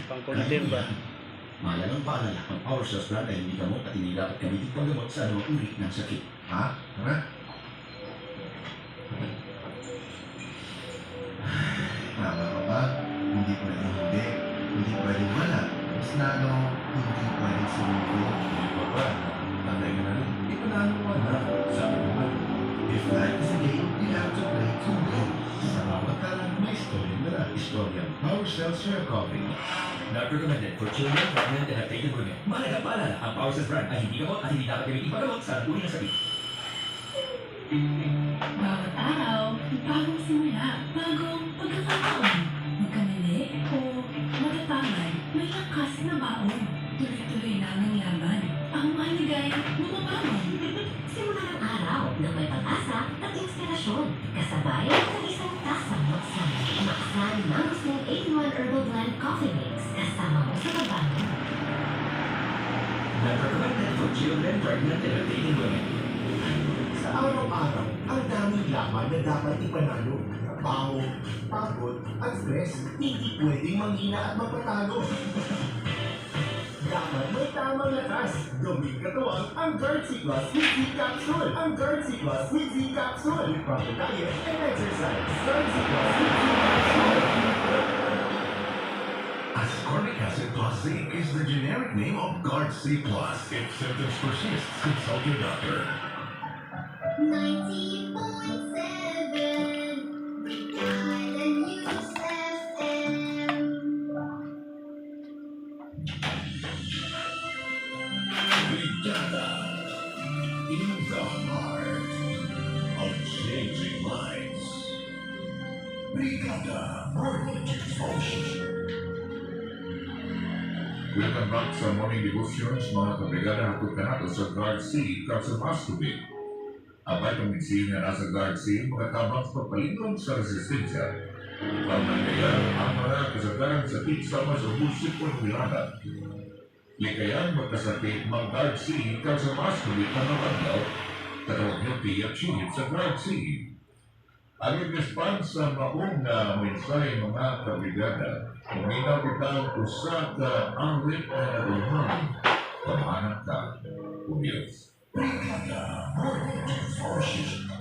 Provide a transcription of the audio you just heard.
Pang-confirm ba? Mahalagang paalala, ang Power Cells brand ay hindi gamot at hindi dapat gamitin panggamot sa anumang uri ng sakit. Ha? Tara? Tama ka ba? Hindi pwedeng hindi. Hindi pwedeng wala. Mas lalo, hindi pwedeng sumuko. Hindi pa ba? Tatay ka na rin. Hindi pa nanuwa na. Sabi naman, if life is a game, you have to play to win. Sa bawat talang may istorya na istorya. Power Cells Share Coffee. Not recommended for children, pregnant, and lactating women. Mahalagang paalala, ang Power Cells brand ay hindi gamot at hindi dapat gamitin paggamot sa uri ng sakit. Bawat araw, bagong simula, bagong pagkakataon. Magkamali o matatamad, may lakas na baon. Tuloy-tuloy lang ang laban. Ang mahalaga ay bumabangon. Simula ng araw na may pag-asa at inspirasyon. Kasabay ng isang tasang maksan. Maksan Mangosteen 8-in-1 Herbal Blend Coffee Mix. Kasama mo sa pagbangon. Not recommended for children, pregnant, and lactating women. Sa araw-araw, ang daming laban na dapat ipanalo. Trabaho, pagod, at stress. Hindi pwedeng manghina at magpatalo. Dapat may tamang lakas. Gawing katuwang ang Guard C Plus with Z Capsule. Ang Guard C Plus with Z Capsule. With proper diet and exercise. Guard C Plus with Z Capsule. Ascorbic acid plus zinc is the generic name of Guard C+. If symptoms persist, consult your doctor. 90.7 Island News FM. Brigada in the heart of changing lives. Brigada Morning Devotion. Welcome back sa Morning Devotions, mga kabrigada. Hatod ka nato sa Guard C, Calcimascobate. Ang vitamin C na nasa Guard C, makatabang sa pagpalindong sa resistensya. Pagmanayan ang mga kasagaran sa sakit sama sa busik o nilada. Likayan magkasakit mga Guard C, Calcimascobate na nabaglaw, katawag niyo PFC sa Guard C. Ang response sa maong na mensahe mga kabrigada, uminaw kita usa ka anglit na nagulhan, pamahanak ka, umiyos. Brigada Morning Devotion.